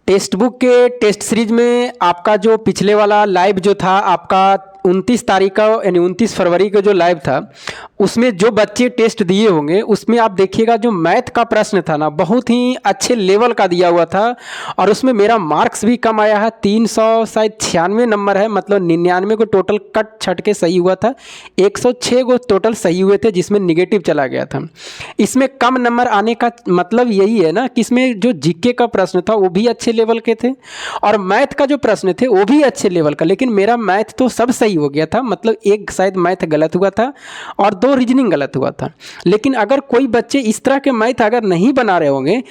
Text book के test series में आपका जो पिछले वाला लाइव जो था आपका 29 तारीख का यानी 29 फरवरी का जो लाइव था उसमें जो बच्चे टेस्ट दिए होंगे उसमें आप देखिएगा जो मैथ का प्रश्न था ना बहुत ही अच्छे लेवल का दिया हुआ था और उसमें मेरा मार्क्स भी कम आया है। 300 शायद 96 नंबर है, मतलब 99 को टोटल कट छट के सही हुआ था, 106 को टोटल सही हुए थे जिसमें निगेटिव चला गया था। इसमें कम नंबर आने का मतलब यही है ना कि इसमें जो जीके का प्रश्न था वो भी अच्छे लेवल के थे और मैथ का जो प्रश्न थे वो भी अच्छे लेवल का, लेकिन मेरा मैथ तो सब सही हो गया था, मतलब एक शायद मैथ गलत हुआ था और 2 रीजनिंग गलत हुआ था। लेकिन अगर कोई बच्चे इस तरह के मैथ अगर नहीं बना रहे होंगे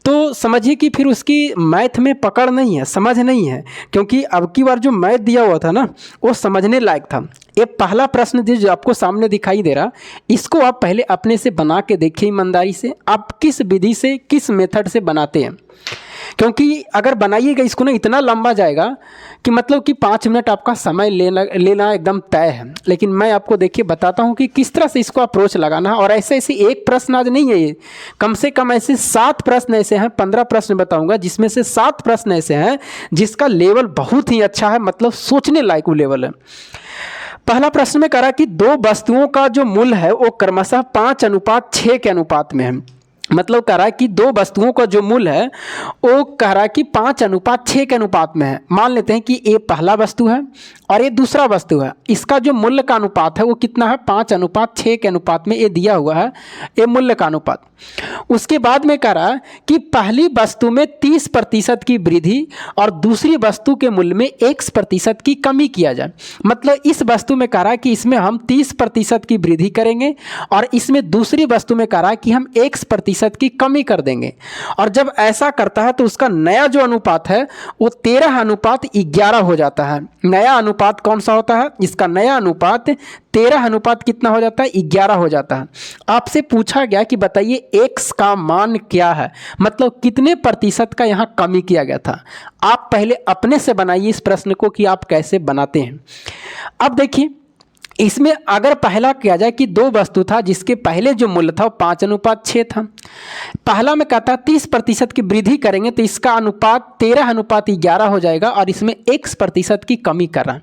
तो समझिए कि फिर उसकी मैथ में पकड़ नहीं है, समझ नहीं है, क्योंकि अब की बार जो मैथ दिया हुआ था ना वो समझने लायक था। ये पहला प्रश्न जो आपको सामने दिखाई दे रहा, इसको आप पहले अपने से बना के देखिए ईमानदारी से, आप किस विधि से किस मेथड से बनाते हैं, क्योंकि अगर बनाइएगा इसको ना इतना लंबा जाएगा कि मतलब कि 5 मिनट आपका समय लेना एकदम तय है। लेकिन मैं आपको देखिए बताता हूँ कि किस तरह से इसको अप्रोच लगाना है। और ऐसे ऐसे एक प्रश्न आज नहीं है, ये कम से कम ऐसे 7 प्रश्न ऐसे हैं, 15 प्रश्न बताऊंगा जिसमें से 7 प्रश्न ऐसे हैं जिसका लेवल बहुत ही अच्छा है, मतलब सोचने लायक वो लेवल है। पहला प्रश्न में करा कि 2 वस्तुओं का जो मूल्य है वो क्रमशः 5:6 के अनुपात में है। मतलब कह रहा है कि 2 वस्तुओं का जो मूल्य है वो कह रहा है कि 5:6 के अनुपात में है। मान लेते हैं कि ये पहला वस्तु है और ये दूसरा वस्तु है, इसका जो मूल्य का अनुपात है वो कितना है, 5:6 के अनुपात में ये दिया हुआ है ये मूल्य का अनुपात। उसके बाद में कह रहा है कि पहली वस्तु में 30% की वृद्धि और दूसरी वस्तु के मूल्य में 1% की कमी किया जाए। मतलब इस वस्तु में कह रहा है कि इसमें हम 30% की वृद्धि करेंगे और इसमें दूसरी वस्तु में कह रहा है कि हम 1% की कमी कर देंगे। और जब ऐसा करता है तो उसका नया जो अनुपात है वो 13:11 हो जाता है। नया अनुपात कौन सा होता है, इसका नया अनुपात 13 अनुपात कितना हो जाता है, 11 हो जाता है। आपसे पूछा गया कि बताइए x का मान क्या है, मतलब कितने प्रतिशत का यहाँ कमी किया गया था। आप पहले अपने से बनाइए इस प्रश्न को कि आप कैसे बनाते हैं। अब देखिए इसमें अगर पहला किया जाए कि 2 वस्तु था जिसके पहले जो मूल्य था वो 5:6 था, पहला में कहता है 30% की वृद्धि करेंगे तो इसका अनुपात 13:11 हो जाएगा और इसमें 1% की कमी कर रहा है।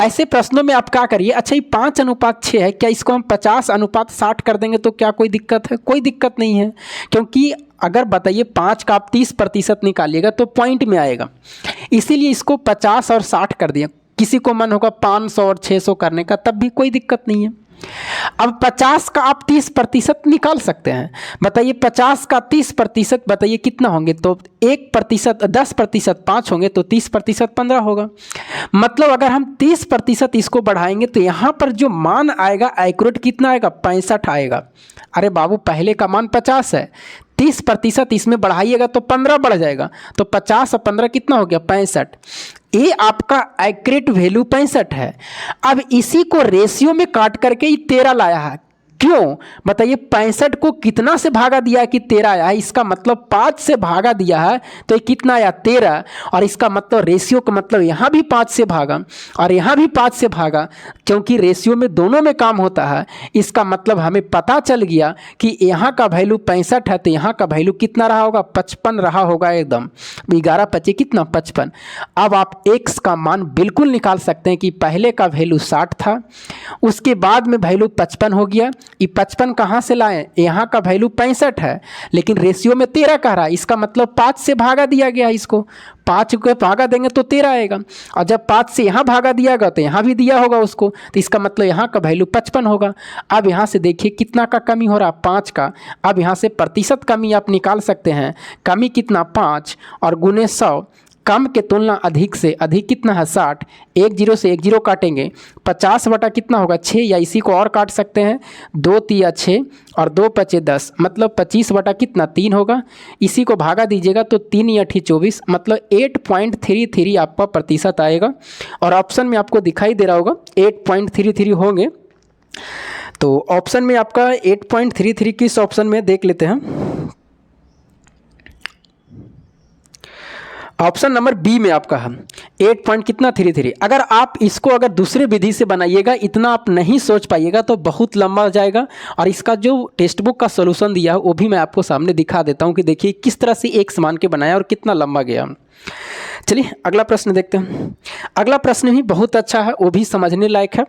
ऐसे प्रश्नों में आप क्या करिए, अच्छा ये 5:6 है, क्या इसको हम 50:60 कर देंगे तो क्या कोई दिक्कत है? कोई दिक्कत नहीं है, क्योंकि अगर बताइए 5 का आप 30% निकालिएगा तो पॉइंट में आएगा, इसीलिए इसको 50 और 60 कर दिया। किसी को मन होगा 500 और 600 करने का, तब भी कोई दिक्कत नहीं है। अब 50 का आप 30% निकाल सकते हैं। बताइए 50 का 30% बताइए कितना होंगे, तो 1%, 10% 5 होंगे तो 30% 15 होगा। मतलब अगर हम 30% इसको बढ़ाएंगे तो यहाँ पर जो मान आएगा एक्यूरेट कितना आएगा, 65 आएगा। अरे बाबू पहले का मान 50 है, 30% इसमें बढ़ाइएगा तो 15 बढ़ जाएगा, तो 50 और 15 कितना हो गया, 65। ये आपका एक्यूरेट वैल्यू 65 है। अब इसी को रेशियो में काट करके ये 13 लाया है। क्यों बताइए, 65 को कितना से भागा दिया है कि 13 आया है, इसका मतलब 5 से भागा दिया है तो ये कितना आया, 13। और इसका मतलब रेशियो का मतलब यहाँ भी 5 से भागा और यहाँ भी 5 से भागा, क्योंकि रेशियो में दोनों में काम होता है। इसका मतलब हमें पता चल गया कि यहाँ का वैल्यू 65 है तो यहाँ का वैल्यू कितना रहा होगा, 55 रहा होगा एकदम। 11 25 कितना, 55। अब आप x का मान बिल्कुल निकाल सकते हैं कि पहले का वैल्यू 60 था, उसके बाद में वैल्यू 55 हो गया। ये 55 कहाँ से लाएं, यहाँ का वैल्यू 65 है लेकिन रेशियो में 13 कह रहा है, इसका मतलब 5 से भागा दिया गया। इसको 5 को भागा देंगे तो 13 आएगा, और जब 5 से यहाँ भागा दिया गया तो यहाँ भी दिया होगा उसको, तो इसका मतलब यहाँ का वैल्यू 55 होगा। अब यहाँ से देखिए कितना का कमी हो रहा, 5 का। अब यहाँ से प्रतिशत कमी आप निकाल सकते हैं, कमी कितना, 5 और गुने 100, कम के तुलना अधिक से अधिक कितना है, 60। 1 0 से 1 0 काटेंगे, 50 बटा कितना होगा, 6, या इसी को और काट सकते हैं, 2 3 6 और 2 5 10, मतलब 25 बटा कितना, 3 होगा। इसी को भागा दीजिएगा तो 3 या 24, मतलब 8.33 आपका प्रतिशत आएगा। और ऑप्शन में आपको दिखाई दे रहा होगा 8.33 होंगे, तो ऑप्शन में आपका 8.33 किस ऑप्शन में देख लेते हैं। ऑप्शन नंबर बी में आपका है 8 पॉइंट कितना 33। अगर आप इसको अगर दूसरे विधि से बनाइएगा, इतना आप नहीं सोच पाइएगा तो बहुत लंबा हो जाएगा। और इसका जो टेक्स्ट बुक का सोल्यूशन दिया है वो भी मैं आपको सामने दिखा देता हूँ कि देखिए किस तरह से एक समान के बनाया और कितना लंबा गया। चलिए अगला प्रश्न देखते हैं। अगला प्रश्न भी बहुत अच्छा है, वो भी समझने लायक है।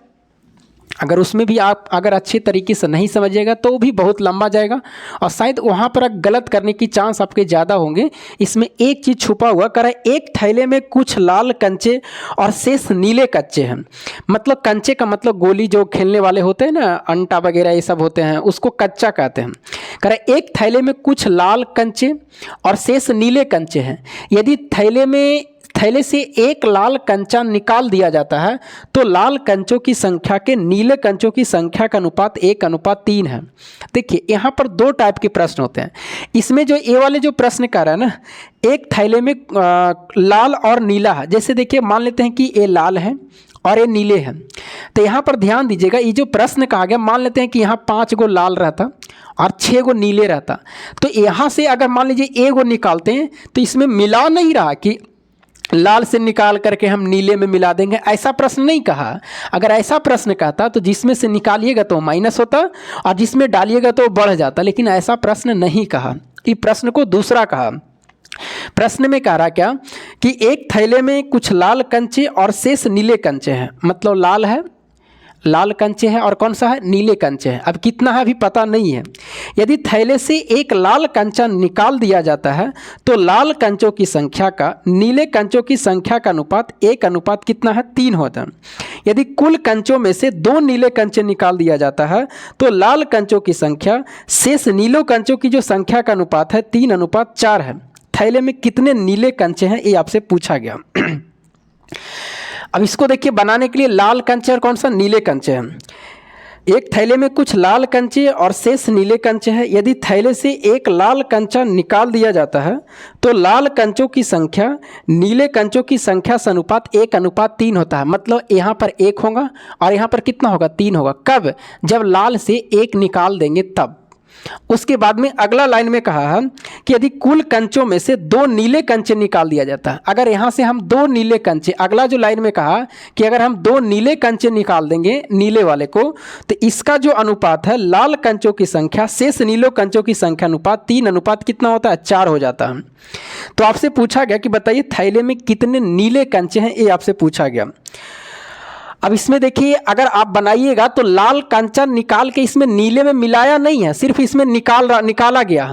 अगर उसमें भी आप अगर अच्छे तरीके से नहीं समझिएगा तो भी बहुत लंबा जाएगा और शायद वहाँ पर गलत करने की चांस आपके ज़्यादा होंगे। इसमें एक चीज़ छुपा हुआ कह रहा है, एक थैले में कुछ लाल कंचे और शेष नीले कच्चे हैं। मतलब कंचे का मतलब गोली जो खेलने वाले होते हैं ना, अंटा वगैरह ये सब होते हैं, उसको कच्चा कहते हैं। कह रहा है एक थैले में कुछ लाल कंचे और शेष नीले कंचे हैं। यदि थैले से एक लाल कंचा निकाल दिया जाता है तो लाल कंचों की संख्या के नीले कंचों की संख्या का अनुपात 1:3 है। देखिए यहाँ पर दो टाइप के प्रश्न होते हैं। इसमें जो ये वाले जो प्रश्न कर रहा है ना, एक थैले में लाल और नीला है। जैसे देखिए मान लेते हैं कि ये लाल है और ये नीले हैं, तो यहाँ पर ध्यान दीजिएगा, ये जो प्रश्न कहा गया, मान लेते हैं कि यहाँ 5 गो लाल रहता और 6 गो नीले रहता, तो यहाँ से अगर मान लीजिए 1 गो निकालते हैं तो इसमें मिला नहीं रहा कि लाल से निकाल करके हम नीले में मिला देंगे, ऐसा प्रश्न नहीं कहा। अगर ऐसा प्रश्न कहता तो जिसमें से निकालिएगा तो माइनस होता और जिसमें डालिएगा तो बढ़ जाता, लेकिन ऐसा प्रश्न नहीं कहा। ये प्रश्न को दूसरा कहा। प्रश्न में कह रहा क्या कि एक थैले में कुछ लाल कंचे और शेष नीले कंचे हैं। मतलब लाल है, लाल कंचे है और कौन सा है, नीले कंचे हैं। अब कितना है अभी पता नहीं है। यदि थैले से एक लाल कंचा निकाल दिया जाता है तो लाल कंचों की संख्या का नीले कंचों की संख्या का अनुपात 1 कितना है, 3 होता है। यदि कुल कंचों में से 2 नीले कंचे निकाल दिया जाता है तो लाल कंचों की संख्या शेष नीलों कंचों की जो संख्या का अनुपात है 3:4 है। थैले में कितने नीले कंचे हैं ये आपसे पूछा गया। अब इसको देखिए बनाने के लिए लाल कंचे और कौन सा, नीले कंचे हैं। एक थैले में कुछ लाल कंचे और शेष नीले कंचे हैं। यदि थैले से एक लाल कंचा निकाल दिया जाता है तो लाल कंचों की संख्या नीले कंचों की संख्या से अनुपात 1:3 होता है। मतलब यहाँ पर 1 होगा और यहाँ पर कितना होगा, 3 होगा। कब, जब लाल से 1 निकाल देंगे तब। उसके बाद में अगला लाइन में कहा है कि यदि कुल कंचों में से 2 नीले कंचे निकाल दिया जाता है। अगर यहाँ से हम 2 नीले कंचे, अगला जो लाइन में कहा कि अगर हम 2 नीले कंचे निकाल देंगे नीले वाले को, तो इसका जो अनुपात है लाल कंचों की संख्या शेष नीलों कंचों की संख्या अनुपात 3 कितना होता है, 4 हो जाता है। तो आपसे पूछा गया कि बताइए थैले में कितने नीले कंचे हैं, ये आपसे पूछा गया। अब इसमें देखिए अगर आप बनाइएगा तो लाल कंचा निकाल के इसमें नीले में मिलाया नहीं है, सिर्फ इसमें निकाला गया।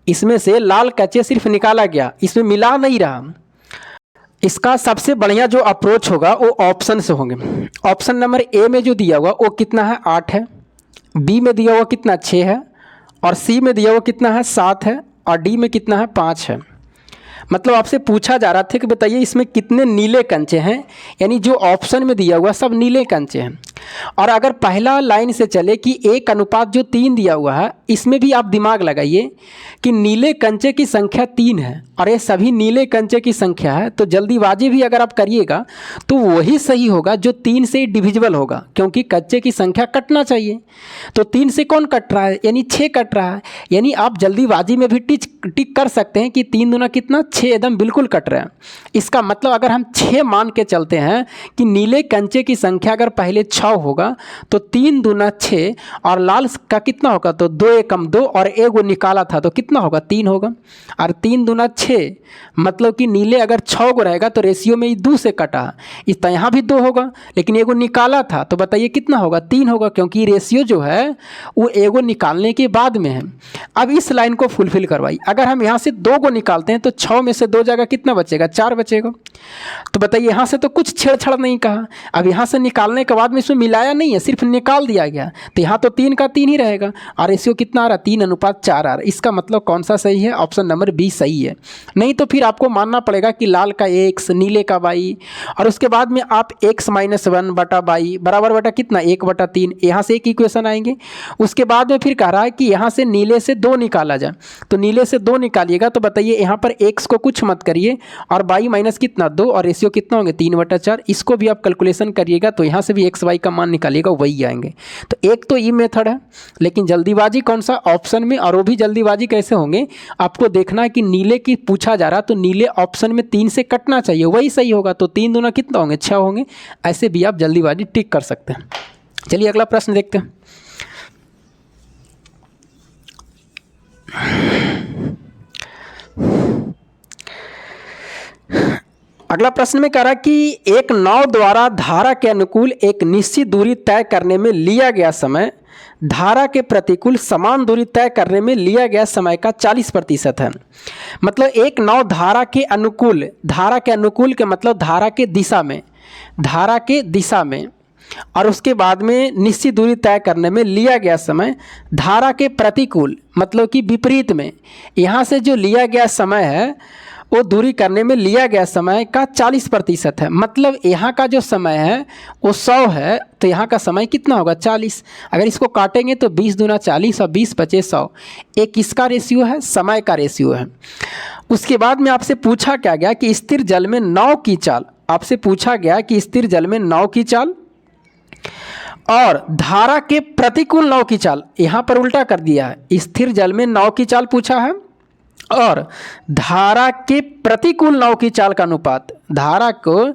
इसमें से लाल कंचे सिर्फ निकाला गया, इसमें मिला नहीं रहा। इसका सबसे बढ़िया जो अप्रोच होगा वो ऑप्शन से होंगे। ऑप्शन नंबर ए में जो दिया हुआ वो कितना है, 8 है। बी में दिया हुआ कितना, 6 है। और सी में दिया हुआ कितना है, 7 है। और डी में कितना है, 5 है। मतलब आपसे पूछा जा रहा था कि बताइए इसमें कितने नीले कंचे हैं, यानी जो ऑप्शन में दिया हुआ सब नीले कंचे हैं। और अगर पहला लाइन से चले कि 1:3 दिया हुआ है, इसमें भी आप दिमाग लगाइए कि नीले कंचे की संख्या 3 है और ये सभी नीले कंचे की संख्या है, तो जल्दीबाजी भी अगर आप करिएगा तो वही सही होगा जो 3 से डिविजिबल होगा, क्योंकि कच्चे की संख्या कटना चाहिए। तो 3 से कौन कट रहा है, यानी 6 कट रहा है। यानी आप जल्दीबाजी में भी टिक कर सकते हैं कि 3 दूना कितना, 6 एकदम बिल्कुल कट रहा है। इसका मतलब अगर हम 6 मान के चलते हैं कि नीले कंचे की संख्या अगर पहले 6 होगा तो 3 दूना 6 और लाल का कितना होगा, तो 2 एकम 2 और 1 निकाला था तो कितना होगा, 3 होगा। और 3 दूना 6 मतलब कि नीले अगर 6 गो रहेगा तो रेशियो में 2 से कटा, इस तो यहाँ भी 2 होगा, लेकिन 1 निकाला था तो बताइए कितना होगा, 3 होगा, क्योंकि रेशियो जो है वो 1 निकालने के बाद में है। अब इस लाइन को फुलफिल करवाई। अगर हम यहाँ से 2 को निकालते हैं तो 6 में से 2 जगह कितना बचेगा, 4 बचेगा। तो बताइए यहाँ से तो कुछ छेड़छाड़ नहीं कहा। अब यहाँ से निकालने के बाद में इसमें मिलाया नहीं है, सिर्फ निकाल दिया गया, तो यहाँ तो 3 का 3 ही रहेगा और रेशियो कितना आ रहा, 3:4 आ रहा। इसका मतलब कौन सा सही है, ऑप्शन नंबर बी सही है। नहीं तो फिर आपको मानना पड़ेगा कि लाल का x, नीले का y, और उसके बाद में आप x - 1/y बराबर बटा कितना, 1/3। यहाँ से एक इक्वेशन आएंगे। उसके बाद में फिर कह रहा है कि यहाँ से नीले से 2 निकाला जाए, तो नीले से 2 निकालिएगा तो बताइए यहाँ पर x को कुछ मत करिए और y माइनस कितना, 2, और रेशियो कितना होंगे, 3/4। इसको भी आप कैलकुलेशन करिएगा तो यहाँ से भी x y का का मान निकालिएगा वही आएंगे। तो एक तो ये मेथड है, लेकिन जल्दीबाजी कौन सा, ऑप्शन में। और वो भी जल्दीबाजी कैसे होंगे, आपको देखना है कि नीले की पूछा जा रहा तो नीले ऑप्शन में 3 से कटना चाहिए, वही सही होगा। तो 3 दूना कितना होंगे, 6 होंगे। ऐसे भी आप जल्दीबाजी टिक कर सकते हैं। चलिए अगला प्रश्न देखते हैं। अगला प्रश्न में कह रहा कि एक नाव द्वारा धारा के अनुकूल एक निश्चित दूरी तय करने में लिया गया समय धारा के प्रतिकूल समान दूरी तय करने में लिया गया समय का 40% है। मतलब एक नाव धारा के अनुकूल के मतलब धारा के दिशा में और उसके बाद में निश्चित दूरी तय करने में लिया गया समय धारा के प्रतिकूल मतलब कि विपरीत में, यहाँ से जो लिया गया समय है वो दूरी करने में लिया गया समय का 40% है। मतलब यहाँ का जो समय है वो 100 है, तो यहाँ का समय कितना होगा, 40। अगर इसको काटेंगे तो 20 दूना 40 और 20 बचे 100। एक किसका रेशियो है, समय का रेशियो है। उसके बाद में आपसे पूछा क्या गया कि स्थिर जल में नाव की चाल, आपसे पूछा गया कि स्थिर जल में नाव की चाल और धारा के प्रतिकूल नाव की चाल, यहाँ पर उल्टा कर दिया है। स्थिर जल में नाव की चाल पूछा है और धारा के प्रतिकूल नाव की चाल का अनुपात, धारा को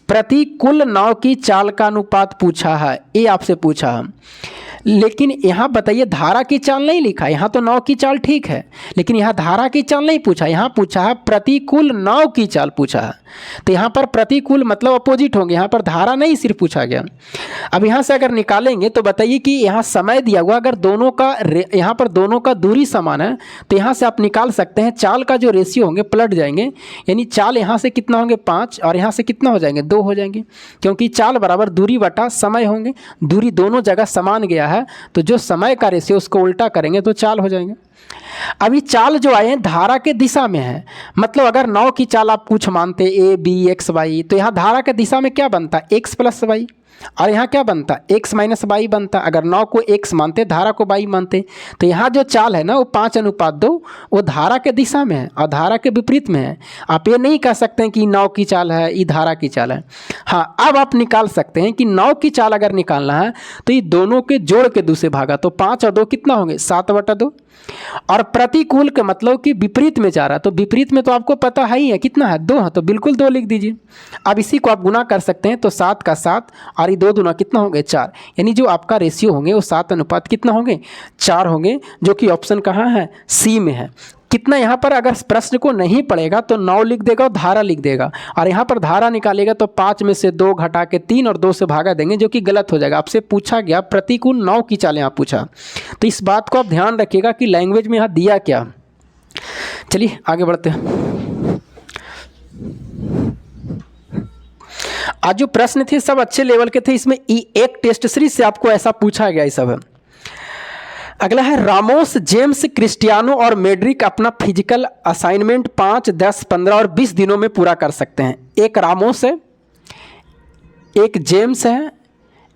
प्रतिकूल नाव की चाल का अनुपात पूछा है, ये आपसे पूछा है। लेकिन यहाँ बताइए धारा की चाल नहीं लिखा, यहाँ तो नाव की चाल ठीक है, लेकिन यहाँ धारा की चाल नहीं पूछा, यहाँ पूछा है प्रतिकूल नाव की चाल पूछा है। तो यहाँ पर प्रतिकूल मतलब अपोजिट होंगे, यहाँ पर धारा नहीं सिर्फ पूछा गया। अब यहाँ से अगर निकालेंगे तो बताइए कि यहाँ समय दिया हुआ, अगर दोनों का यहाँ पर दोनों का दूरी समान है तो यहाँ से आप निकाल सकते हैं चाल का जो रेशियो होंगे पलट जाएंगे, यानी चाल यहाँ से कितना होंगे 5 और यहाँ से कितना हो जाएंगे 2 हो जाएंगे, क्योंकि चाल बराबर दूरी बटा समय होंगे। दूरी दोनों जगह समान गया है तो जो समय का रेशियो उसको उल्टा करेंगे तो चाल हो जाएंगे। अभी चाल जो आए हैं धारा के दिशा में है, मतलब अगर नाव की चाल आप कुछ मानते ए बी एक्स वाई, तो यहाँ धारा के दिशा में क्या बनता एक्स प्लस वाई, और यहाँ क्या बनता एक्स माइनस वाई बनता। अगर नाव को एक्स मानते धारा को वाई मानते, तो यहाँ जो चाल है ना वो 5:2 वो धारा के दिशा में है और धारा के विपरीत में है। आप ये नहीं कह सकते हैं कि नाव की चाल है ये धारा की चाल है। हाँ, अब आप निकाल सकते हैं कि नाव की चाल अगर निकालना है तो ये दोनों के जोड़ के 2 से भागा, तो 5 और 2 कितना होंगे 7/2। और प्रतिकूल का मतलब कि विपरीत में जा रहा है, तो विपरीत में तो आपको पता है ही है कितना है 2 है, तो बिल्कुल 2 लिख दीजिए। अब इसी को आप गुना कर सकते हैं, तो 7 का 7 और ये 2 दूना कितना होंगे 4, यानी जो आपका रेशियो होंगे वो 7 अनुपात कितना होंगे 4 होंगे, जो कि ऑप्शन कहाँ है सी में है। कितना यहाँ पर अगर प्रश्न को नहीं पढ़ेगा तो 9 लिख देगा और धारा लिख देगा, और यहाँ पर धारा निकालेगा तो 5 में से 2 घटा के 3 और 2 से भागा देंगे, जो कि गलत हो जाएगा। आपसे पूछा गया प्रतिकूल नाव की चाल यहाँ पूछा, तो इस बात को आप ध्यान रखिएगा कि लैंग्वेज में यहाँ दिया क्या। चलिए आगे बढ़ते हैं। आज जो प्रश्न थे सब अच्छे लेवल के थे, इसमें एक टेस्ट सीरीज से आपको ऐसा पूछा गया ये सब है। अगला है रामोस, जेम्स, क्रिस्टियानो और मेड्रिक अपना फिजिकल असाइनमेंट 5, 10, 15 और 20 दिनों में पूरा कर सकते हैं। एक रामोस है, एक जेम्स है,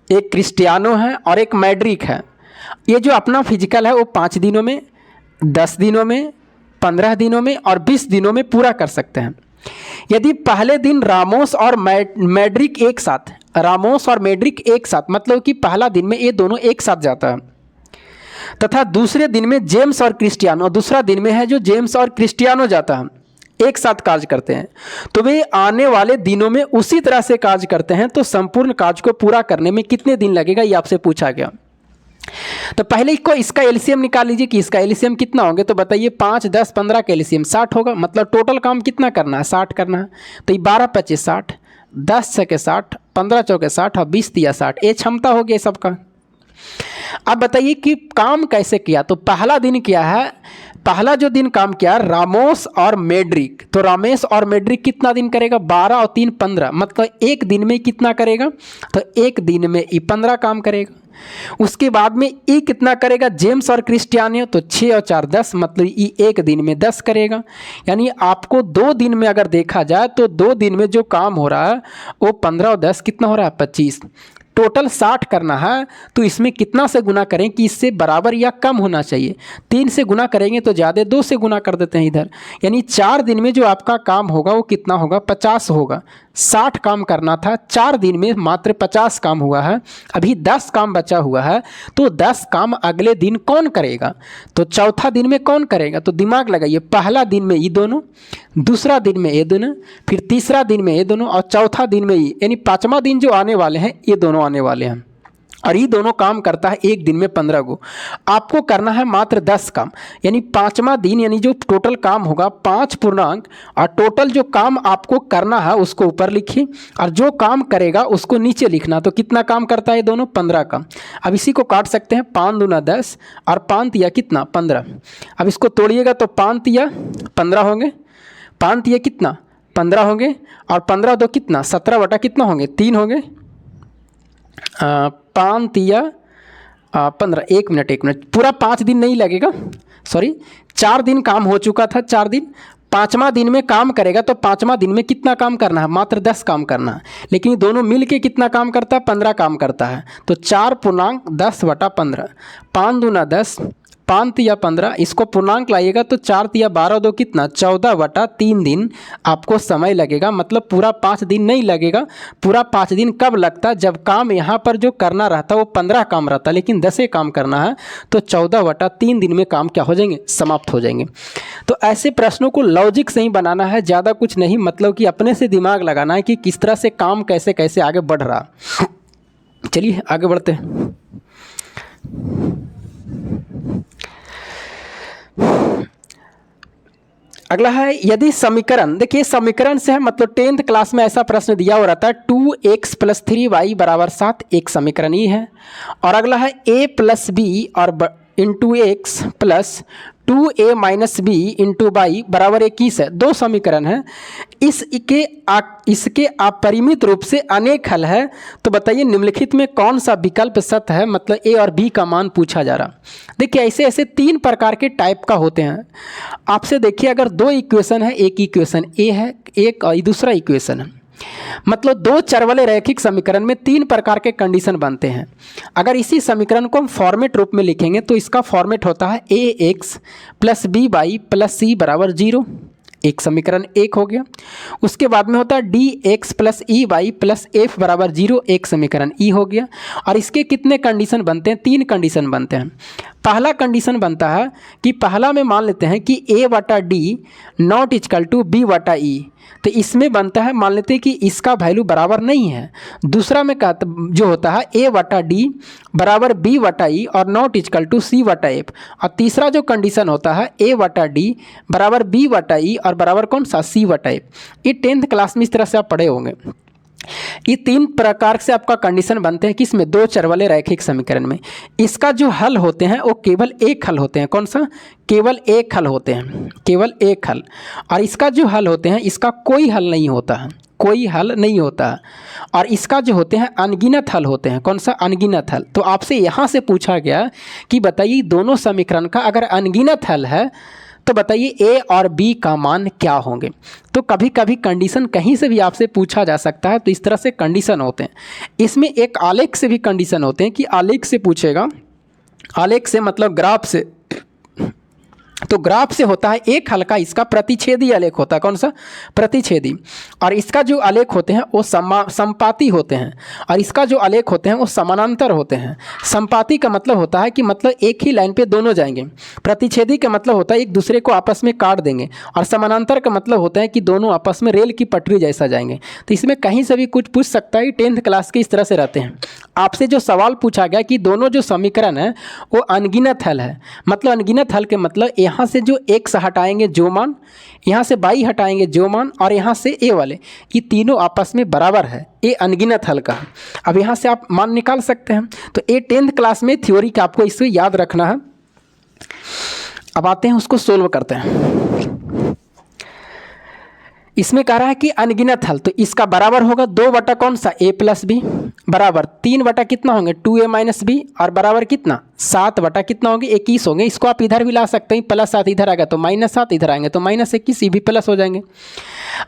एक क्रिस्टियानो है और एक मेड्रिक है। ये जो अपना फिजिकल है वो 5 दिनों में, 10 दिनों में, 15 दिनों में और 20 दिनों में पूरा कर सकते हैं। यदि पहले दिन रामोस और मेड्रिक एक साथ, रामोस और मेड्रिक एक साथ मतलब कि पहला दिन में ये दोनों एक साथ जाता है, तथा दूसरे दिन में जेम्स और क्रिस्टियानो, दूसरा दिन में है जो जेम्स और क्रिस्टियानो जाता है, एक साथ कार्य करते हैं, तो वे आने वाले दिनों में उसी तरह से कार्य करते हैं, तो संपूर्ण कार्य को पूरा करने में कितने दिन लगेगा ये आपसे पूछा गया। तो पहले को इसका एलसीएम निकाल लीजिए कि इसका एलसीएम कितना होंगे, तो बताइए 5, 10, 15 का एलसीएम 60 होगा, मतलब टोटल काम कितना करना है 60 करना है। तो ये 12, 25, 60, 10 6 60, 15 चौके 60 और 20 दिया 60, ये क्षमता हो गया सबका। अब बताइए कि काम कैसे किया, तो पहला दिन क्या है, पहला जो दिन काम किया रामोस और मेड्रिक, तो रामेश और मेड्रिक कितना दिन करेगा 12 और 3 15, मतलब एक दिन में कितना करेगा, तो एक दिन में ये 15 काम करेगा। उसके बाद में ये कितना करेगा जेम्स और क्रिस्टियानो, तो 6 और 4 10, मतलब ये एक दिन में 10 करेगा। यानी आपको 2 दिन में अगर देखा जाए तो 2 दिन में जो काम हो रहा है वो 15 और 10 कितना हो रहा है 25। टोटल 60 करना है तो इसमें कितना से गुना करें कि इससे बराबर या कम होना चाहिए। 3 से गुना करेंगे तो ज़्यादा, 2 से गुना कर देते हैं इधर। यानी 4 दिन में जो आपका काम होगा वो कितना होगा, 50 होगा। 60 काम करना था, 4 दिन में मात्र 50 काम हुआ है। अभी 10 काम बचा हुआ है, तो 10 काम अगले दिन कौन करेगा, तो चौथा दिन में कौन करेगा। तो दिमाग लगाइए, पहला दिन में ये दोनों, दूसरा दिन में ये दोनों, फिर तीसरा दिन में ये दोनों, और चौथा दिन में ये, यानी 5वां दिन जो आने वाले हैं ये दोनों आने वाले हैं। और ये दोनों काम करता है एक दिन में 15 को। आपको करना है मात्र 10 काम, यानी 5वां दिन, यानी जो टोटल काम होगा 5 पूर्णांक, और टोटल जो काम आपको करना है उसको ऊपर लिखिए और जो काम करेगा उसको नीचे लिखना। तो कितना काम करता है दोनों, 15 काम। अब इसी को काट सकते हैं, 5 दूना 10 और 5 तिया कितना, 15। अब इसको तोड़िएगा तो 5 तिया 15 होंगे, 5 तिया कितना 15 होंगे, और 15 दो कितना 17 बटा कितना होंगे 3 होंगे। 5 तिया 15, एक मिनट, पूरा 5 दिन नहीं लगेगा, सॉरी 4 दिन काम हो चुका था, 4 दिन। 5वां दिन में काम करेगा तो 5वां दिन में कितना काम करना है, मात्र 10 काम करना है। लेकिन ये दोनों मिल के कितना काम करता है, 15 काम करता है। तो 4 पूर्णांक 10 बटा 15, 5 दूना 10, 5 तिया 15, इसको पूर्णांक लाइएगा तो 4 तिया 12 दो कितना 14 बटा 3 दिन आपको समय लगेगा। मतलब पूरा 5 दिन नहीं लगेगा। पूरा 5 दिन कब लगता, जब काम यहाँ पर जो करना रहता वो 15 काम रहता, लेकिन 10 काम करना है तो 14 बटा 3 दिन में काम क्या हो जाएंगे, समाप्त हो जाएंगे। तो ऐसे प्रश्नों को लॉजिक से ही बनाना है, ज़्यादा कुछ नहीं, मतलब कि अपने से दिमाग लगाना है कि किस तरह से काम कैसे कैसे आगे बढ़ रहा। चलिए आगे बढ़ते हैं। अगला है, यदि समीकरण, देखिए समीकरण से है, मतलब 10th क्लास में ऐसा प्रश्न दिया हो रहता है 2x + 3y = 7, एक समीकरण ही है। और अगला है a + b और into x plus 2a - b into y बराबर 21 है। 2 समीकरण है, इसके अपरिमित रूप से अनेक हल है। तो बताइए निम्नलिखित में कौन सा विकल्प सत्य है, मतलब a और b का मान पूछा जा रहा। देखिए ऐसे ऐसे 3 प्रकार के टाइप का होते हैं आपसे। देखिए अगर 2 इक्वेशन है, एक इक्वेशन a है, एक और दूसरा इक्वेशन है, मतलब 2 चर वाले रैखिक समीकरण में 3 प्रकार के कंडीशन बनते हैं। अगर इसी समीकरण को हम फॉर्मेट रूप में लिखेंगे तो इसका फॉर्मेट होता है ax + by + c = 0, एक समीकरण 1 हो गया। उसके बाद में होता है dx + ey + f = 0, एक समीकरण e हो गया। और इसके कितने कंडीशन बनते हैं, 3 कंडीशन बनते हैं। पहला कंडीशन बनता है कि पहला में मान लेते हैं कि a बटा D not equal to b बटा e, तो इसमें बनता है, मान लेते हैं कि इसका वैल्यू बराबर नहीं है। दूसरा में जो होता है a बटा डी बराबर b बटा ई और नॉट इक्वल टू c बटा f। और तीसरा जो कंडीशन होता है a बटा डी बराबर b बटा ई और बराबर कौन सा, c बटा f। ये 10th क्लास में इस तरह से आप पढ़े होंगे। ये 3 प्रकार से आपका कंडीशन बनते हैं किसमें, 2 चर वाले रैखिक समीकरण में। इसका जो हल होते हैं वो केवल एक हल होते हैं, कौन सा, केवल एक हल होते हैं, केवल एक हल। और इसका जो हल होते हैं इसका कोई हल नहीं होता है, कोई हल नहीं होता है। और इसका जो होते हैं अनगिनत हल होते हैं, कौन सा, अनगिनत हल। तो आपसे यहाँ से पूछा गया कि बताइए दोनों समीकरण का अगर अनगिनत हल है तो बताइए a और b का मान क्या होंगे। तो कभी कभी कंडीशन कहीं से भी आपसे पूछा जा सकता है, तो इस तरह से कंडीशन होते हैं। इसमें एक आलेख से भी कंडीशन होते हैं कि आलेख से पूछेगा, आलेख से मतलब ग्राफ से। तो ग्राफ से होता है एक हल का इसका प्रतिच्छेदी आलेख होता है, कौन सा, प्रतिच्छेदी। और इसका जो आलेख होते हैं वो संपाती होते हैं, और इसका जो आलेख होते हैं वो समानांतर होते हैं। संपाती का मतलब होता है कि मतलब एक ही लाइन पे दोनों जाएंगे। प्रतिच्छेदी का मतलब होता है एक दूसरे को आपस में काट देंगे। और समानांतर का मतलब होता है कि दोनों आपस में रेल की पटरी जैसा जाएंगे। तो इसमें कहीं से भी कुछ पूछ सकता है। 10th क्लास के इस तरह से रहते हैं। आपसे जो सवाल पूछा गया कि दोनों जो समीकरण है वो अनगिनत हल है, मतलब अनगिनत हल के मतलब यहाँ से जो x हटाएंगे जो मान, यहाँ से y हटाएंगे जो मान, और यहाँ से a वाले, ये तीनों आपस में बराबर है। ये अनगिनत हल का। अब यहाँ से आप मान निकाल सकते हैं। तो ये 10th क्लास में थ्योरी का आपको इससे याद रखना है। अब आते हैं उसको सोल्व करते हैं। इसमें कह रहा है कि अनगिनत हल, तो इसका बराबर होगा 2 बटा कौन सा, a + b बराबर 3 बटा कितना होंगे 2a - b और बराबर कितना 7 बटा कितना होंगे 21 होंगे। इसको आप इधर भी ला सकते हैं, +7 इधर आएगा तो -7, इधर आएंगे तो -21, ये भी प्लस हो जाएंगे।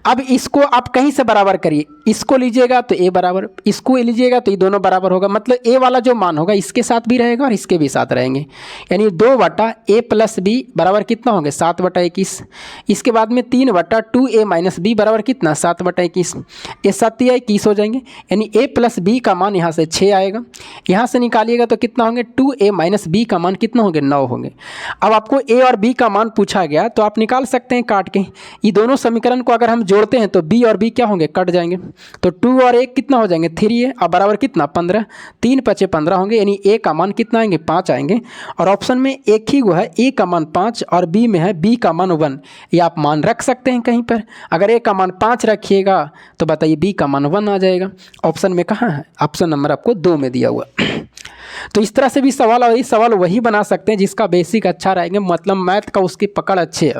अब इसको आप कहीं से बराबर करिए, इसको लीजिएगा तो ए बराबर, इसको लीजिएगा तो ये दोनों बराबर होगा, मतलब ए वाला जो मान होगा इसके साथ भी रहेगा और इसके भी साथ रहेंगे, यानी 2/a प्लस बी बराबर कितना होंगे 7/21। इसके बाद में 3/2a माइनस बी बराबर कितना 7/21, ये 7 या 21 हो जाएंगे, यानी a प्लस बी का मान यहाँ से 6 आएगा, यहाँ से निकालिएगा तो कितना होंगे 2a माइनस बी का मान कितना होंगे 9 होंगे। अब आपको a और b का मान पूछा गया तो आप निकाल सकते हैं काट के, ये दोनों समीकरण को अगर हम जोड़ते हैं तो b और b क्या होंगे कट जाएंगे, तो 2 और 1 कितना हो जाएंगे 3 है, अब बराबर कितना 15, 3 × 5 = 15 होंगे, यानी a का मान कितना आएंगे 5 आएंगे। और ऑप्शन में एक ही वो है a का मान 5 और b में है b का मान 1, ये आप मान रख सकते हैं कहीं पर, अगर a का मान 5 रखिएगा तो बताइए b का मान 1 आ जाएगा। ऑप्शन में कहाँ है, ऑप्शन नंबर आपको 2 में दिया हुआ। तो इस तरह से भी सवाल, और ये सवाल वही बना सकते हैं जिसका बेसिक अच्छा रहेंगे, मतलब मैथ का उसकी पकड़ अच्छी है।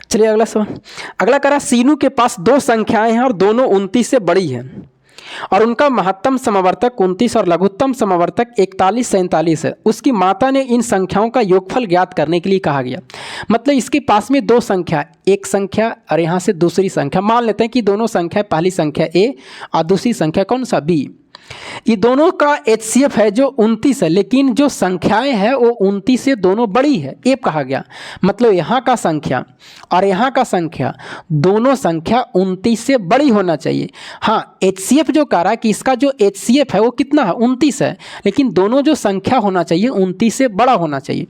चलिए अगला सवाल। अगला करा सीनू के पास 2 संख्याएं हैं और दोनों 29 से बड़ी हैं और उनका महत्तम समावर्तक 29 और लघुत्तम समावर्तक 41-47 है। उसकी माता ने इन संख्याओं का योगफल ज्ञात करने के लिए कहा गया। मतलब इसके पास में 2 संख्या, एक संख्या और यहाँ से दूसरी संख्या, मान लेते हैं कि दोनों संख्या, पहली संख्या a और दूसरी संख्या कौन सा b, ये दोनों का HCF है जो 29 है, लेकिन जो संख्याएं हैं वो 29 से दोनों बड़ी है, ये कहा गया। मतलब यहाँ का संख्या और यहाँ का संख्या, दोनों संख्या 29 से बड़ी होना चाहिए। हाँ, HCF जो कह रहा है कि इसका जो HCF है वो कितना है 29 है, लेकिन दोनों जो संख्या होना चाहिए 29 से बड़ा होना चाहिए।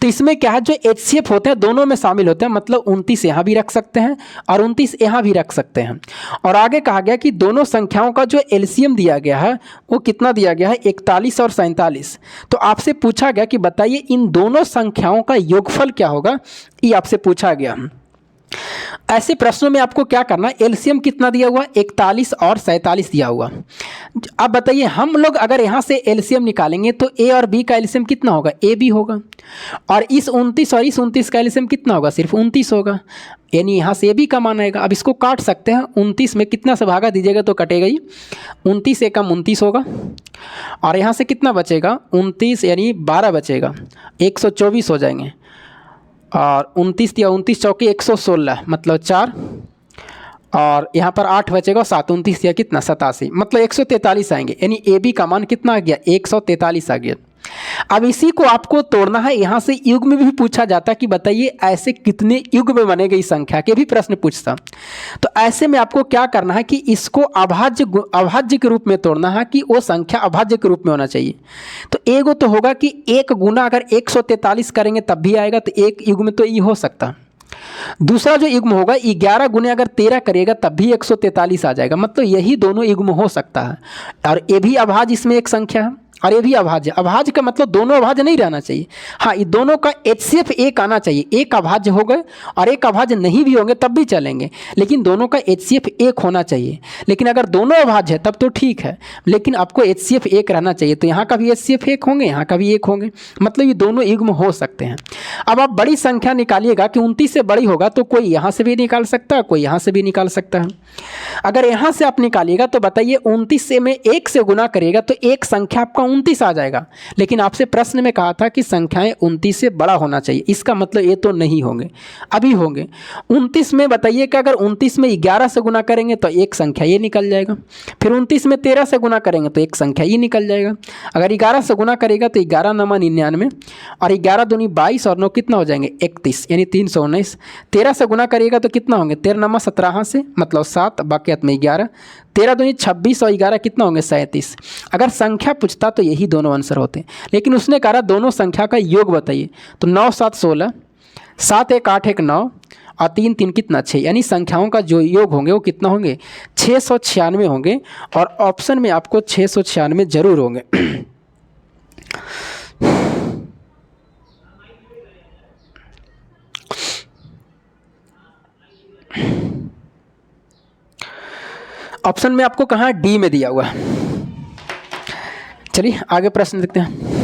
तो इसमें क्या है, जो HCF होते हैं दोनों में शामिल होते हैं, मतलब 29 यहाँ भी रख सकते हैं और 29 यहाँ भी रख सकते हैं। और आगे कहा गया कि दोनों संख्याओं का जो LCM दिया गया है वो कितना दिया गया है 41 और 47। तो आपसे पूछा गया कि बताइए इन दोनों संख्याओं का योगफल क्या होगा, ये आपसे पूछा गया। ऐसे प्रश्नों में आपको क्या करना है, एलसीएम कितना दिया हुआ 41 और 47 दिया हुआ। अब बताइए हम लोग अगर यहाँ से एलसीएम निकालेंगे तो ए और बी का एलसीएम कितना होगा, ए बी होगा, और इस 29 और इस 29 का एलसीएम कितना होगा, सिर्फ 29 होगा, यानी यहाँ से ए बी का मान आएगा। अब इसको काट सकते हैं, 29 में कितना से भागा दीजिएगा तो कटेगा ही, 29 एकम 29 होगा, और यहाँ से कितना बचेगा 29 यानी 12 बचेगा, 124 हो जाएंगे, और 29 या 29 चौके 116 मतलब 4, और यहाँ पर 8 बचेगा, 7 29 या कितना 87 मतलब 143 आएंगे, यानी ए बी का मान कितना आ गया 143 आ गया। अब इसी को आपको तोड़ना है, यहाँ से युग्म में भी पूछा जाता कि बताइए ऐसे कितने युग्म में बनेगी इस संख्या के भी प्रश्न पूछता। तो ऐसे में आपको क्या करना है कि इसको अभाज्य के रूप में तोड़ना है कि वो संख्या अभाज्य के रूप में होना चाहिए। तो एगो तो होगा कि 1 गुना अगर 143 करेंगे तब भी आएगा, तो एक युग्म तो ये हो सकता। दूसरा जो युग्म होगा 11 गुने अगर 13 करिएगा तब भी 143 आ जाएगा, मतलब यही दोनों युग्म हो सकता है। और ये भी अभाज्य इसमें एक संख्या है और ये भी अभाज्य। अभाज्य का मतलब दोनों अभाज्य नहीं रहना चाहिए, हाँ ये दोनों का HCF एक आना चाहिए। एक अभाज्य हो गए और एक अभाज्य नहीं भी होंगे तब भी चलेंगे, लेकिन दोनों का HCF एक होना चाहिए। लेकिन अगर दोनों अभाज्य है तब तो ठीक है, लेकिन आपको HCF एक रहना चाहिए। तो यहाँ का भी HCF एक होंगे, यहाँ का भी एक होंगे, मतलब ये दोनों युग्म हो सकते हैं। अब आप बड़ी संख्या निकालिएगा कि 29 से बड़ी होगा तो कोई यहाँ से भी निकाल सकता है, कोई यहाँ से भी निकाल सकता है। अगर यहाँ से आप निकालिएगा तो बताइए 29 से में 1 से गुना करिएगा तो एक संख्या आपका 29 आ जाएगा, लेकिन आपसे प्रश्न में कहा था कि संख्याएं 29 से बड़ा होना चाहिए, इसका मतलब ये तो नहीं होंगे, अभी होंगे। 29 में बताइए कि अगर 29 में 11 से गुना करेंगे तो एक संख्या ये निकल जाएगा, फिर 29 में 13 से गुना करेंगे तो एक संख्या ये निकल जाएगा। अगर 11 से गुना करेगा तो 11 9 99, और 11 दूनी 22 और 9 कितना हो जाएंगे 31 यानी 319। 13 से गुना करिएगा तो कितना होंगे 13 9 17 से मतलब 7, बाकियात में 11, 13 दूनी 26 और 11 कितना होंगे 37। अगर संख्या पूछता तो यही दोनों आंसर होते, लेकिन उसने कहा दोनों संख्या का योग बताइए, तो 9 7 16, 7 1 8 1 9 और 3 3 कितना 6, यानी संख्याओं का जो योग होंगे वो कितना होंगे 696 होंगे, और ऑप्शन में आपको 696 जरूर होंगे। ऑप्शन में आपको कहाँ डी में दिया हुआ। चलिए आगे प्रश्न देखते हैं।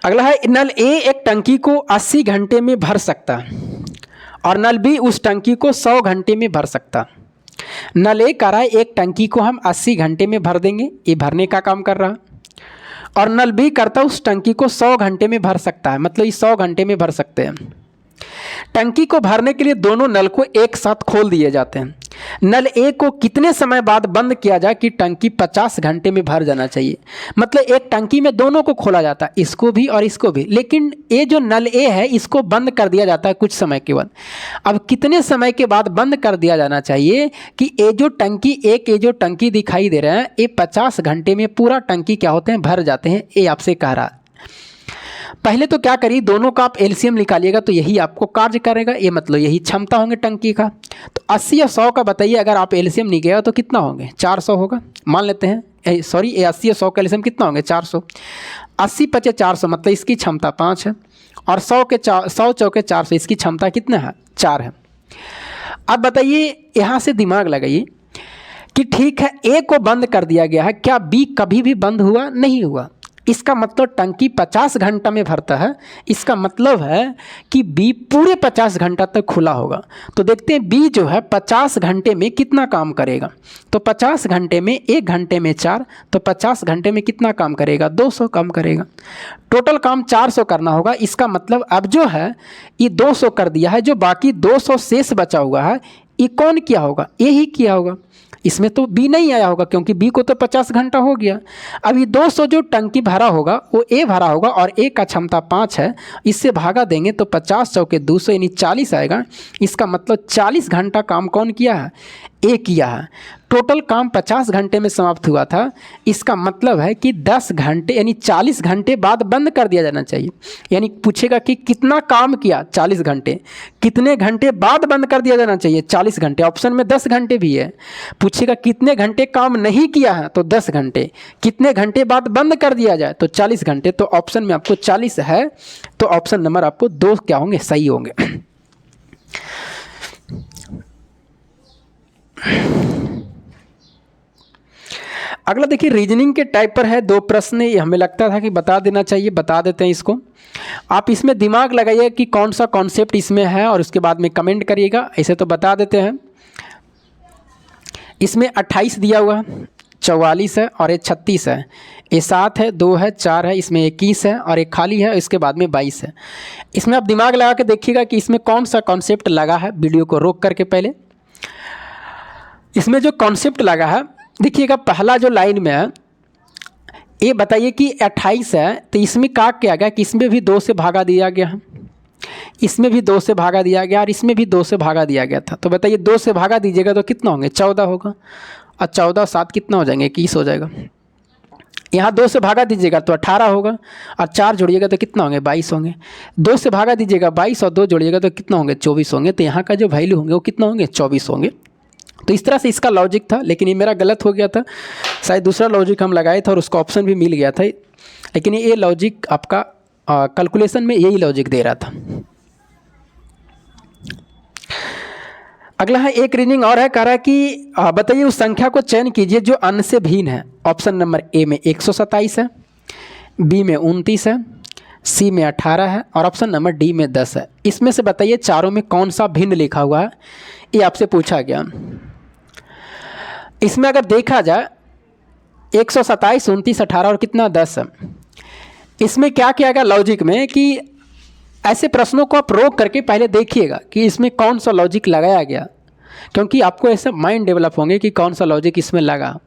अगला है नल ए एक टंकी को 80 घंटे में भर सकता और नल बी उस टंकी को 100 घंटे में भर सकता। नल ए कह रहा है एक टंकी को हम 80 घंटे में भर देंगे, ये भरने का काम कर रहा है। और नल बी करता है उस टंकी को 100 घंटे में भर सकता है, मतलब ये 100 घंटे में भर सकते हैं। टंकी को भरने के लिए दोनों नल को एक साथ खोल दिए जाते हैं। नल ए को कितने समय बाद बंद किया जाए कि टंकी 50 घंटे में भर जाना चाहिए। मतलब एक टंकी में दोनों को खोला जाता है, इसको भी और इसको भी, लेकिन ये जो नल ए है इसको बंद कर दिया जाता है कुछ समय के बाद। अब कितने समय के बाद बंद कर दिया जाना चाहिए कि ये जो टंकी एक ये जो टंकी दिखाई दे रहे हैं ये 50 घंटे में पूरा टंकी क्या होते हैं, भर जाते हैं, ये आपसे कह रहा है। पहले तो क्या करिए, दोनों का आप एलसीएम निकालिएगा तो यही आपको कार्य करेगा, ये मतलब यही क्षमता होंगे टंकी का। तो 80 और 100 का बताइए, अगर आप एलसीएम निकालेगा तो कितना होंगे, 400 होगा मान लेते हैं। सॉरी, 80 और 100 का एलसीएम कितना होंगे, 400। 80 × 400 मतलब इसकी क्षमता 5 है, और 100 चौके 400 इसकी क्षमता कितना है, 4 है। अब बताइए यहाँ से दिमाग लगाइए कि ठीक है ए को बंद कर दिया गया है, क्या बी कभी भी बंद हुआ, नहीं हुआ। इसका मतलब टंकी 50 घंटा में भरता है, इसका मतलब है कि बी पूरे 50 घंटा तक खुला होगा। तो देखते हैं बी जो है 50 घंटे में कितना काम करेगा। तो 50 घंटे में 1 घंटे में 4, तो 50 घंटे में कितना काम करेगा, 200 काम करेगा। टोटल काम 400 करना होगा। इसका मतलब अब जो है ये 200 कर दिया है, जो बाकी 200 शेष बचा हुआ है ये कौन किया होगा, ये ही किया होगा। इसमें तो बी नहीं आया होगा क्योंकि बी को तो 50 घंटा हो गया। अब ये 200 जो टंकी भरा होगा वो ए भरा होगा, और ए का क्षमता 5 है, इससे भागा देंगे तो 50 चौके 200 यानी 40 आएगा। इसका मतलब 40 घंटा काम कौन किया है, ए किया है। टोटल काम 50 घंटे में समाप्त हुआ था। इसका मतलब है कि 10 घंटे यानी 40 घंटे बाद बंद कर दिया जाना चाहिए। यानी पूछेगा कि कितना काम किया, 40 घंटे, कितने घंटे बाद बंद कर दिया जाना चाहिए, 40 घंटे। ऑप्शन में 10 घंटे भी है। पूछेगा कितने घंटे काम नहीं किया है, तो 10 घंटे। कितने घंटे बाद बंद कर दिया जाए, तो 40 घंटे। तो ऑप्शन में आपको 40 है, तो ऑप्शन नंबर आपको 2 क्या होंगे, सही होंगे। अगला देखिए रीजनिंग के टाइप पर है, 2 प्रश्न। ये हमें लगता था कि बता देना चाहिए, बता देते हैं इसको। आप इसमें दिमाग लगाइए कि कौन सा कॉन्सेप्ट इसमें है और उसके बाद में कमेंट करिएगा। ऐसे तो बता देते हैं। इसमें 28 दिया हुआ है, 44 है और ये 36 है, ये 7 है, 2 है, 4 है, इसमें 21 है और एक खाली है, इसके बाद में 22 है। इसमें आप दिमाग लगा के देखिएगा कि इसमें कौन सा कॉन्सेप्ट लगा है। वीडियो को रोक करके पहले इसमें जो कॉन्सेप्ट लगा है देखिएगा। पहला जो लाइन में है ये बताइए कि 28 है, तो इसमें क्या किया गया कि इसमें भी 2 से भागा दिया गया है, इसमें भी 2 से भागा दिया गया और इसमें भी 2 से भागा दिया गया था। तो बताइए 2 से भागा दीजिएगा तो कितना होंगे, 14 होगा, और 14 और 7 कितना हो जाएंगे, 21 हो जाएगा। यहाँ 2 से भागा दीजिएगा तो 18 होगा, और 4 जोड़िएगा तो कितना होंगे, 22 होंगे। 2 से भागा दीजिएगा 22 और 2 जोड़िएगा तो कितना होंगे, 24 होंगे। तो यहाँ का जो वैल्यू होंगे वो कितना होंगे, 24 होंगे। तो इस तरह से इसका लॉजिक था, लेकिन ये मेरा गलत हो गया था। शायद दूसरा लॉजिक हम लगाए थे और उसका ऑप्शन भी मिल गया था, लेकिन ये लॉजिक आपका कैलकुलेशन में यही लॉजिक दे रहा था। अगला है एक रीजनिंग और है, कह रहा है कि बताइए उस संख्या को चयन कीजिए जो अन्य से भिन्न है। ऑप्शन नंबर ए में 127 है, बी में 29 है, सी में 18 है और ऑप्शन नंबर डी में 10 है। इसमें से बताइए चारों में कौन सा भिन्न लिखा हुआ है, ये आपसे पूछा गया। इसमें अगर देखा जाए 127, 29, 18 और कितना 10 है। इसमें क्या किया गया लॉजिक में कि ऐसे प्रश्नों को आप रोक करके पहले देखिएगा कि इसमें कौन सा लॉजिक लगाया गया, क्योंकि आपको ऐसे माइंड डेवलप होंगे कि कौन सा लॉजिक इसमें लगा।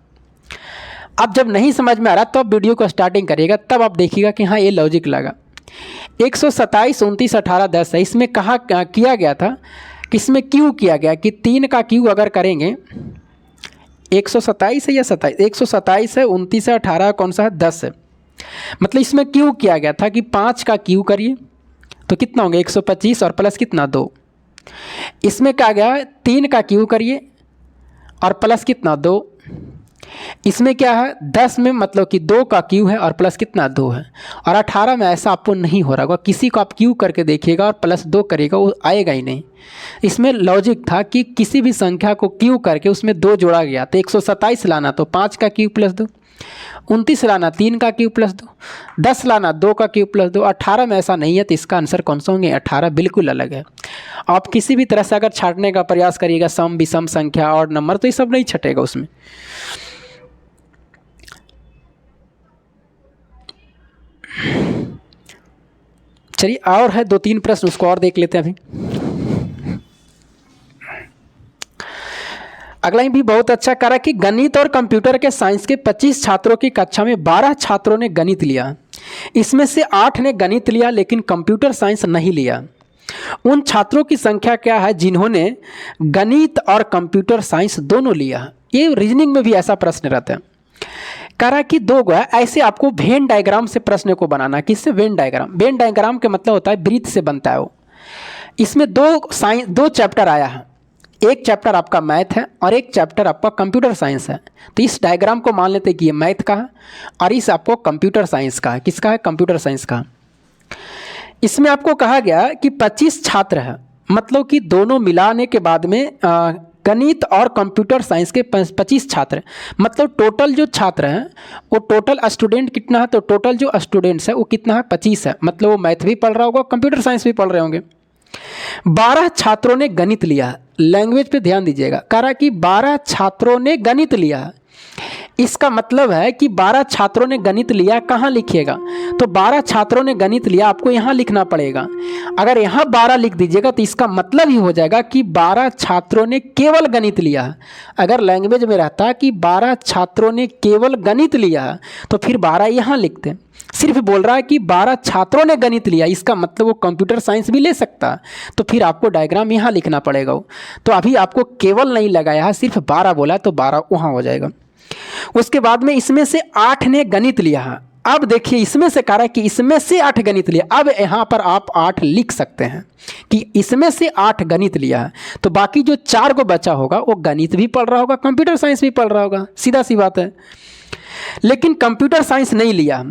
अब जब नहीं समझ में आ रहा तो आप वीडियो को स्टार्टिंग करिएगा, तब आप देखिएगा कि हाँ ये लॉजिक लगा। 127, 29, 18, 10 है। इसमें कहा किया गया था कि इसमें क्यों किया गया कि 3 का क्यू अगर करेंगे, 127 है या 27, 127 है, 29 है, 18 कौन सा है, 10 है। मतलब इसमें क्यों किया गया था कि 5 का क्यू करिए तो कितना होंगे, 125 और प्लस कितना 2। इसमें क्या गया, 3 का क्यू करिए और प्लस कितना 2। इसमें क्या है, 10 में मतलब कि 2 का क्यू है और प्लस कितना 2 है। और 18 में ऐसा आपको नहीं हो रहा होगा, किसी को आप क्यू करके देखिएगा और प्लस 2 करेगा वो आएगा ही नहीं। इसमें लॉजिक था कि किसी भी संख्या को क्यू करके उसमें 2 जोड़ा गया, तो 127 लाना तो 5 का क्यू प्लस 2, 29 लाना 3 का क्यू प्लस 2, 10 लाना 2 का क्यू प्लस 2। 18 में ऐसा नहीं है, तो इसका आंसर कौन सा होंगे, 18 बिल्कुल अलग है। आप किसी भी तरह से अगर छांटने का प्रयास करिएगा सम विषम संख्या और नंबर, तो ये सब नहीं छटेगा उसमें। चलिए और है 2-3 प्रश्न, उसको और देख लेते हैं अभी। अगला भी बहुत अच्छा करा कि गणित और कंप्यूटर के साइंस के 25 छात्रों की कक्षा में 12 छात्रों ने गणित लिया। इसमें से 8 ने गणित लिया लेकिन कंप्यूटर साइंस नहीं लिया। उन छात्रों की संख्या क्या है जिन्होंने गणित और कंप्यूटर साइंस दोनों लिया? ये रीजनिंग में भी ऐसा प्रश्न रहता है। कह रहा कि दो ऐसे आपको वेन डायग्राम से प्रश्न को बनाना। किससे? Venn diagram. वेन डायग्राम का मतलब होता है वृत्त से बनता है वो। इसमें दो चैप्टर आया है, एक चैप्टर आपका मैथ है और एक चैप्टर आपका कंप्यूटर साइंस है। तो इस डायग्राम को मान लेते हैं कि ये मैथ का है और इस आपको कंप्यूटर साइंस का है। किसका है? कंप्यूटर साइंस का। इसमें आपको कहा गया कि 25 छात्र है, मतलब कि दोनों मिलाने के बाद में गणित और कंप्यूटर साइंस के 25 छात्र, मतलब टोटल जो छात्र हैं वो टोटल स्टूडेंट कितना है? तो टोटल जो स्टूडेंट्स है वो कितना है? 25 है। मतलब वो मैथ भी पढ़ रहा होगा, कंप्यूटर साइंस भी पढ़ रहे होंगे। 12 छात्रों ने गणित लिया। लैंग्वेज पे ध्यान दीजिएगा। कह रहा कि 12 छात्रों ने गणित लिया। इसका मतलब है कि 12 छात्रों ने गणित लिया, कहाँ लिखिएगा? तो 12 छात्रों ने गणित लिया आपको यहाँ लिखना पड़ेगा। अगर यहाँ 12 लिख दीजिएगा तो इसका मतलब ही हो जाएगा कि 12 छात्रों ने केवल गणित लिया। अगर लैंग्वेज में रहता कि 12 छात्रों ने केवल गणित लिया तो फिर 12 यहाँ लिखते। सिर्फ बोल रहा है कि 12 छात्रों ने गणित लिया, इसका मतलब वो कंप्यूटर साइंस भी ले सकता, तो फिर आपको डायग्राम यहाँ लिखना पड़ेगा। तो अभी आपको केवल नहीं लगाया है, सिर्फ 12 बोला तो 12 वहाँ हो जाएगा। उसके बाद में इसमें से 8 ने गणित लिया है। अब देखिए इसमें से कह रहा है कि इसमें से 8 गणित लिया। अब यहाँ पर आप 8 लिख सकते हैं कि इसमें से 8 गणित लिया है, तो बाकी जो 4 को बचा होगा वो गणित भी पढ़ रहा होगा, कंप्यूटर साइंस भी पढ़ रहा होगा, सीधा सी बात है। लेकिन कंप्यूटर साइंस नहीं लिया।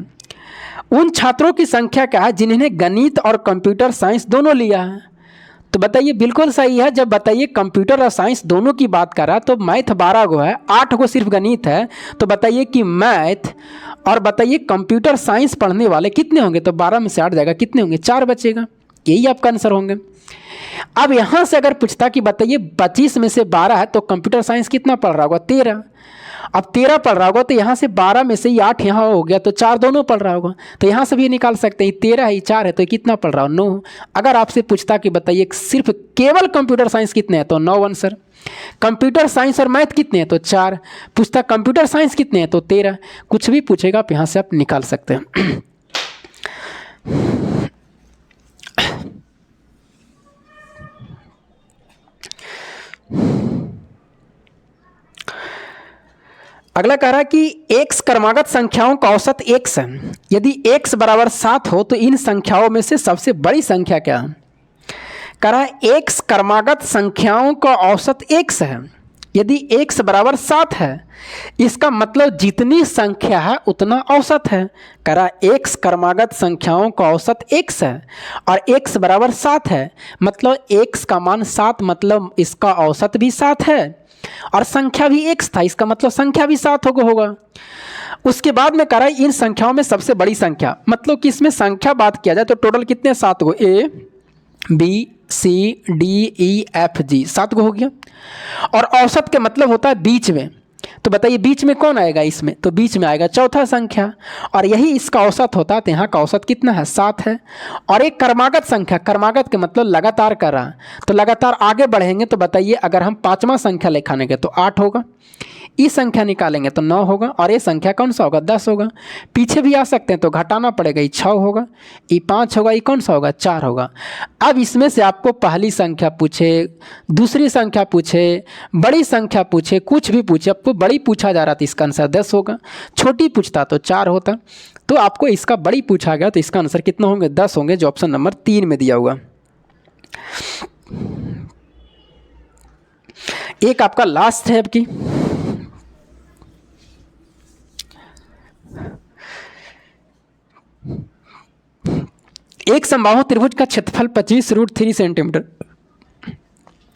उन छात्रों की संख्या क्या है जिन्होंने गणित और कंप्यूटर साइंस दोनों लिया है? तो बताइए बिल्कुल सही है। जब बताइए कंप्यूटर और साइंस दोनों की बात कर रहा तो मैथ 12 गो है, 8 गो सिर्फ गणित है, तो बताइए कि मैथ और बताइए कंप्यूटर साइंस पढ़ने वाले कितने होंगे? तो 12 में से 8 जाएगा, कितने होंगे? 4 बचेगा। यही आपका आंसर होंगे। अब यहाँ से अगर पूछता कि बताइए 25 में से 12 है तो कंप्यूटर साइंस कितना पढ़ रहा होगा? 13। अब 13 पढ़ रहा होगा तो यहाँ से 12 में से ही 8 यहाँ हो गया तो 4 दोनों पढ़ रहा होगा, तो यहाँ से भी निकाल सकते हैं 13 है 4 है तो कितना पढ़ रहा हो? 9। अगर आपसे पूछता कि बताइए सिर्फ केवल कंप्यूटर साइंस कितने हैं तो 9 आंसर। कंप्यूटर साइंस और मैथ कितने हैं तो 4। पूछता कंप्यूटर साइंस कितने हैं तो 13। कुछ भी पूछेगा आप यहाँ से आप निकाल सकते हैं। अगला कह रहा है कि x क्रमागत संख्याओं का औसत x है। यदि x बराबर 7 हो तो इन संख्याओं में से सबसे बड़ी संख्या क्या है? कह रहा है x क्रमागत संख्याओं का औसत x है। यदि x बराबर 7 है इसका मतलब जितनी संख्या है उतना औसत है। कह रहा है x क्रमागत संख्याओं का औसत x है और x बराबर 7 है, मतलब x का मान 7, मतलब इसका औसत भी 7 है और संख्या भी x था, इसका मतलब संख्या भी 7 होगा। उसके बाद में कह रहा है इन संख्याओं में सबसे बड़ी संख्या, मतलब कि इसमें संख्या बात किया जाए तो टोटल कितने? 7 गो। A B C D E F G 7 गो हो गया। और औसत के मतलब होता है बीच में, तो बताइए बीच में कौन आएगा इसमें? तो बीच में आएगा चौथा संख्या और यही इसका औसत होता है। तो यहाँ का औसत कितना है? 7 है। और एक क्रमागत संख्या, क्रमागत के मतलब लगातार कर रहा, तो लगातार आगे बढ़ेंगे तो बताइए अगर हम 5वां संख्या लिखानेंगे तो 8 होगा, ई संख्या निकालेंगे तो 9 होगा और ये संख्या कौन सा होगा? 10 होगा। पीछे भी आ सकते हैं तो घटाना पड़ेगा, ये 6 होगा, ये 5 होगा, ये कौन सा होगा? 4 होगा। अब इसमें से आपको पहली संख्या पूछे, दूसरी संख्या पूछे, बड़ी संख्या पूछे, कुछ भी पूछे, आपको बड़ी पूछा जा रहा था इसका आंसर 10 होगा, छोटी पूछता तो 4 होता। तो आपको इसका बड़ी पूछा गया तो इसका आंसर कितना होंगे? 10 होंगे, जो ऑप्शन नंबर 3 में दिया हुआ। एक आपका लास्ट है आपकी, एक समबाहु त्रिभुज का क्षेत्रफल 25√3 सेंटीमीटर।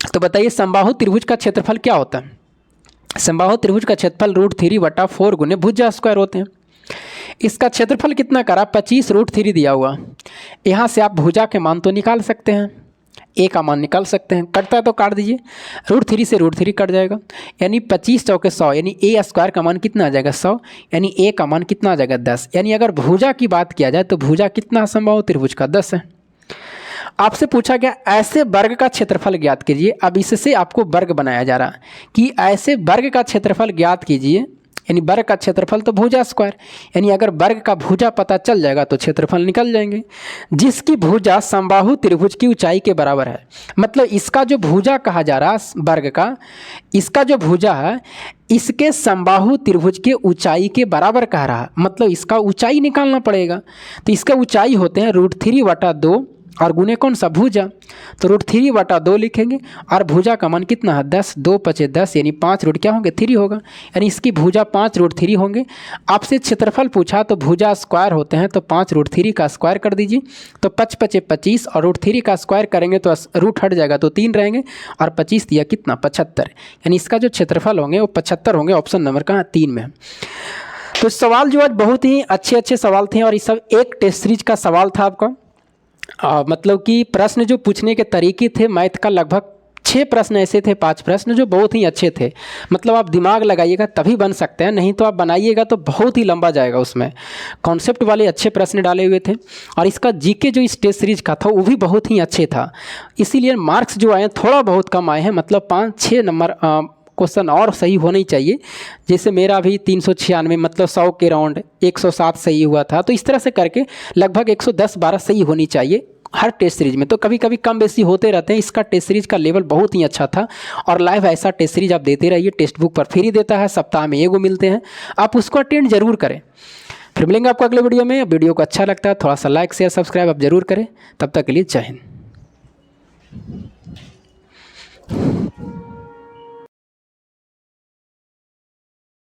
तो बताइए समबाहु त्रिभुज का क्षेत्रफल क्या होता है? समबाहु त्रिभुज का क्षेत्रफल √3/4 गुने भुजा स्क्वायर होते हैं। इसका क्षेत्रफल कितना करा? 25√3 दिया हुआ। यहाँ से आप भुजा के मान तो निकाल सकते हैं। ए का मान निकाल सकते हैं। कटता है तो काट दीजिए, √3 से √3 कट जाएगा, यानी 25 चौके 100, यानी ए स्क्वायर का मान कितना आ जाएगा 100, यानी ए का मान कितना आ जाएगा 10। यानी अगर भुजा की बात किया जाए तो भुजा कितना समबाहु त्रिभुज का 10 है। आपसे पूछा गया ऐसे वर्ग का क्षेत्रफल ज्ञात कीजिए। अब इससे आपको वर्ग बनाया जा रहा कि ऐसे वर्ग का क्षेत्रफल ज्ञात कीजिए, यानी वर्ग का क्षेत्रफल तो भुजा स्क्वायर, यानी अगर वर्ग का भुजा पता चल जाएगा तो क्षेत्रफल निकल जाएंगे, जिसकी भुजा समबाहु त्रिभुज की ऊंचाई के बराबर है। मतलब इसका जो भुजा कहा जा रहा वर्ग का, इसका जो भुजा है इसके समबाहु त्रिभुज के ऊंचाई के बराबर कह रहा, मतलब इसका ऊंचाई निकालना पड़ेगा। तो इसका ऊंचाई होते हैं √3/2 और गुने कौन सा भुजा, तो √3/2 लिखेंगे और भुजा का मान कितना है 10, 2 × 5 = 10, यानी 5 रूट क्या होंगे 3 होगा, यानी इसकी भुजा 5 √3 होंगे। आपसे क्षेत्रफल पूछा तो भुजा स्क्वायर होते हैं, तो 5 √3 का स्क्वायर कर दीजिए, तो 5 × 5 = 25 और √3 का स्क्वायर करेंगे तो रूट हट जाएगा तो 3 रहेंगे और 25 दिया कितना 75, यानी इसका जो क्षेत्रफल होंगे वो 75 होंगे। ऑप्शन नंबर कहाँ 3 में है। तो सवाल जो आज बहुत ही अच्छे सवाल थे और ये सब एक टेस्ट सीरीज का सवाल था आपका। मतलब कि प्रश्न जो पूछने के तरीके थे मैथ का, लगभग 6 प्रश्न ऐसे थे, 5 प्रश्न जो बहुत ही अच्छे थे। मतलब आप दिमाग लगाइएगा तभी बन सकते हैं, नहीं तो आप बनाइएगा तो बहुत ही लंबा जाएगा। उसमें कॉन्सेप्ट वाले अच्छे प्रश्न डाले हुए थे और इसका जीके जो इस टेस्ट सीरीज का था वो भी बहुत ही अच्छे था। इसीलिए मार्क्स जो आए थोड़ा बहुत कम आए हैं, मतलब 5-6 नंबर क्वेश्चन और सही होना ही चाहिए। जैसे मेरा भी 396, मतलब 100 के राउंड 107 सही हुआ था, तो इस तरह से करके लगभग 110-12 सही होनी चाहिए हर टेस्ट सीरीज में। तो कभी कभी कम बेसी होते रहते हैं। इसका टेस्ट सीरीज का लेवल बहुत ही अच्छा था और लाइव ऐसा टेस्ट सीरीज आप देते रहिए। टेक्स्ट बुक पर फ्री देता है, सप्ताह में 1 मिलते हैं, आप उसको अटेंड जरूर करें। फिर मिलेंगे आपको अगले वीडियो में। वीडियो को अच्छा लगता है थोड़ा सा लाइक शेयर सब्सक्राइब आप जरूर करें। तब तक के लिए जय हिंद।